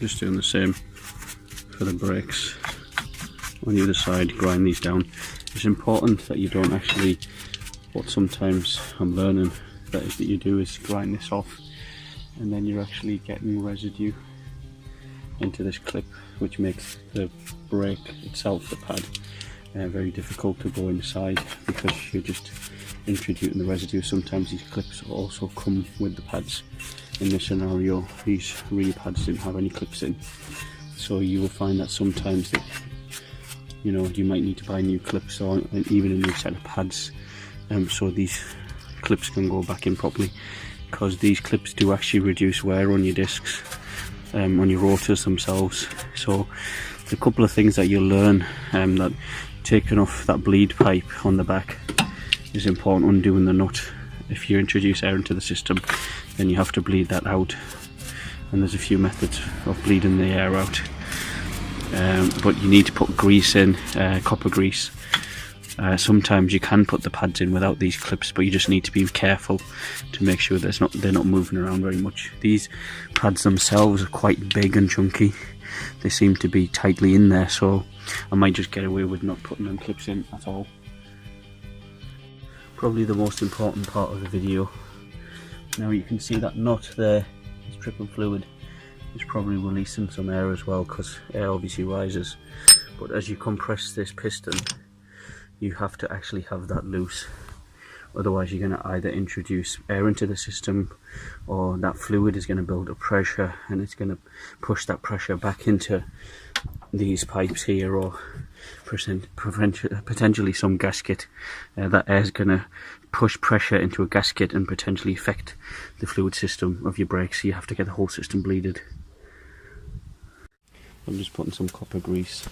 Just doing the same for the brakes. On the other side, grind these down. It's important that you don't actually, what sometimes I'm learning that you do is grind this off, and then you're actually getting residue into this clip, which makes the brake itself, the pad, very difficult to go inside because you're just introducing the residue. Sometimes these clips also come with the pads. In this scenario, these rear pads didn't have any clips in, so you will find that sometimes that you might need to buy new clips or even a new set of pads, so these clips can go back in properly, because these clips do actually reduce wear on your discs, on your rotors themselves. So a couple of things that you'll learn, that taking off that bleed pipe on the back is important. Undoing the nut. If you introduce air into the system, then you have to bleed that out, and there's a few methods of bleeding the air out. But you need to put grease in, copper grease. Sometimes you can put the pads in without these clips, but you just need to be careful to make sure they're not moving around very much. These pads themselves are quite big and chunky. They seem to be tightly in there, so I might just get away with not putting them clips in at all. Probably the most important part of the video. Now you can see that nut there is dripping fluid. It's probably releasing some air as well, because air obviously rises. But as you compress this piston, you have to actually have that loose. Otherwise you're going to either introduce air into the system, or that fluid is going to build up pressure, and it's going to push that pressure back into these pipes here, or potentially some gasket. That air is going to push pressure into a gasket and potentially affect the fluid system of your brakes, so you have to get the whole system bleeded. I'm just putting some copper grease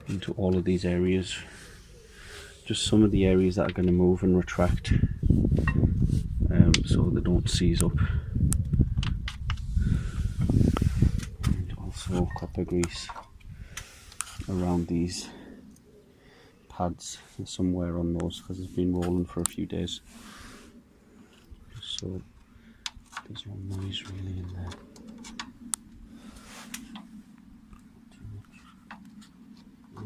into all of these areas, just some of the areas that are going to move and retract, so they don't seize up. And also copper grease around these pads and somewhere on those, because it's been rolling for a few days, so there's no noise really in there.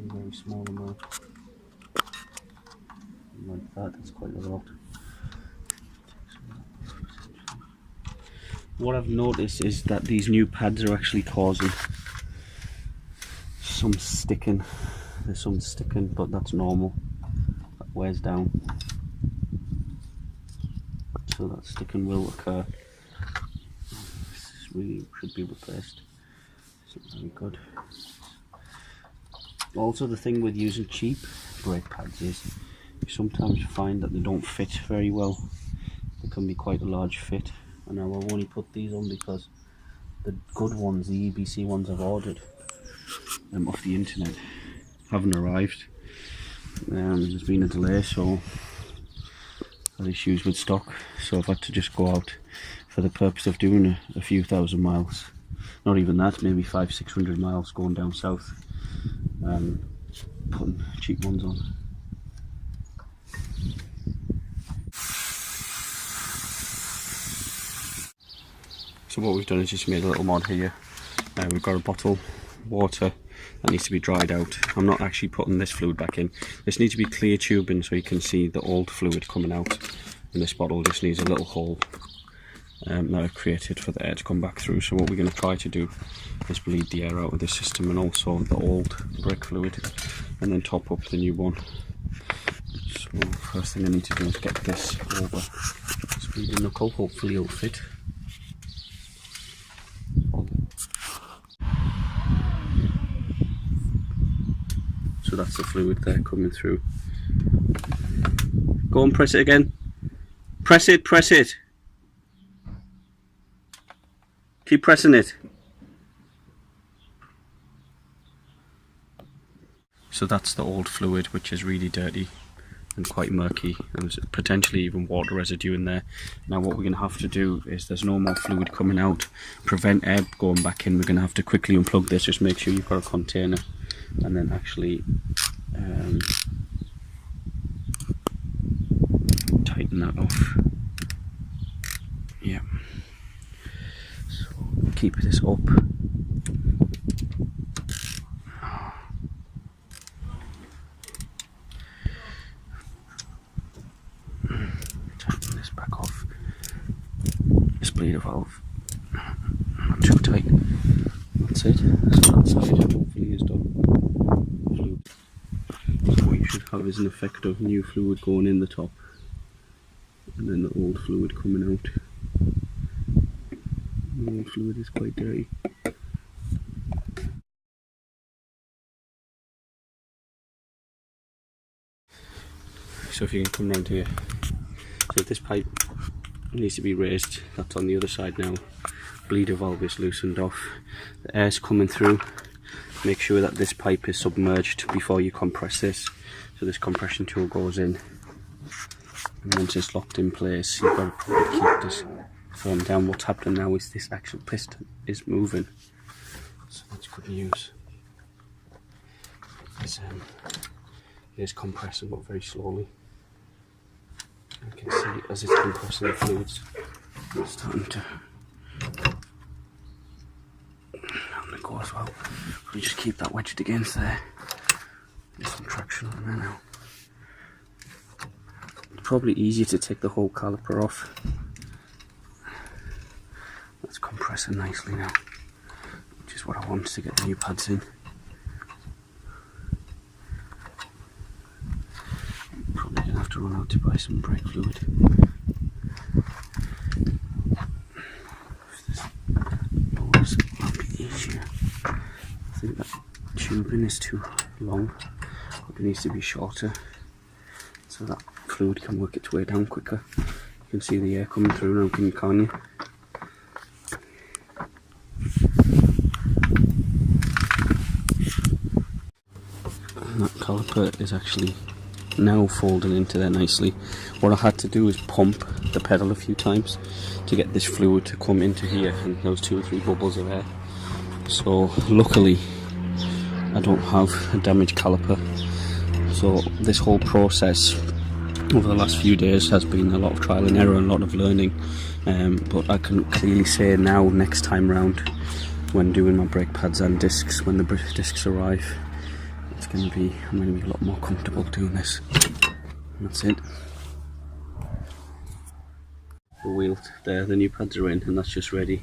Very small amount, like that. That's quite a lot. What I've noticed is that these new pads are actually causing some sticking. There's some sticking, but that's normal. That wears down, so that sticking will occur. This really should be replaced. It's not very good. Also, the thing with using cheap brake pads is you sometimes find that they don't fit very well. They can be quite a large fit, and I've only put these on because the good ones, the EBC ones I've ordered off the internet, haven't arrived. There's been a delay, so I've had issues with stock, so I've had to just go out for the purpose of doing a few thousand miles. Not even that, maybe 500-600 miles going down south. Putting cheap ones on. So what we've done is just made a little mod here. We've got a bottle of water that needs to be dried out. I'm not actually putting this fluid back in. This needs to be clear tubing so you can see the old fluid coming out, and this bottle just needs a little hole that I've created for the air to come back through. So what we're going to try to do is bleed the air out of the system, and also the old brake fluid, and then top up the new one. So first thing I need to do is get this over this bleeding knuckle. Hopefully it'll fit. So that's the fluid there coming through. Go and press it again. Press it, press it. Keep pressing it. So that's the old fluid, which is really dirty and quite murky, and there's potentially even water residue in there. Now what we're going to have to do is, there's no more fluid coming out, prevent air going back in, we're going to have to quickly unplug this. Just make sure you've got a container, and then actually tighten that off. Yeah. So keep this up Tighten this back off. This bleeder valve. Not too tight. That's it. So that side hopefully is done. Fluid. So what you should have is an effect of new fluid going in the top and then the old fluid coming out. The old fluid is quite dirty. So if you can come round here, so this pipe needs to be raised, that's on the other side now. Bleeder valve is loosened off, the air's coming through. Make sure that this pipe is submerged before you compress this. So this compression tool goes in, and once it's locked in place, you've got to probably keep this firm down. What's happening now is this actual piston is moving, so that's good news. It is compressing, but very slowly. You can see as it's compressing, the fluids are starting to go as well. We just keep that wedged against there. There's some traction on there now. It's probably easier to take the whole caliper off. That's compressing nicely now, which is what I want to get the new pads in. Probably gonna have to run out to buy some brake fluid. Might be easier. I think that tubing is too long. It needs to be shorter so that fluid can work its way down quicker. You can see the air coming through now, can't you? And that caliper is actually now folding into there nicely. What I had to do is pump the pedal a few times to get this fluid to come into here, and those 2 or 3 bubbles of air. So luckily I don't have a damaged caliper. So this whole process over the last few days has been a lot of trial and error and a lot of learning, but I can clearly say now, next time round when doing my brake pads and discs, when the discs arrive, I'm going to be a lot more comfortable doing this. And that's it. The wheel there, the new pads are in, and that's just ready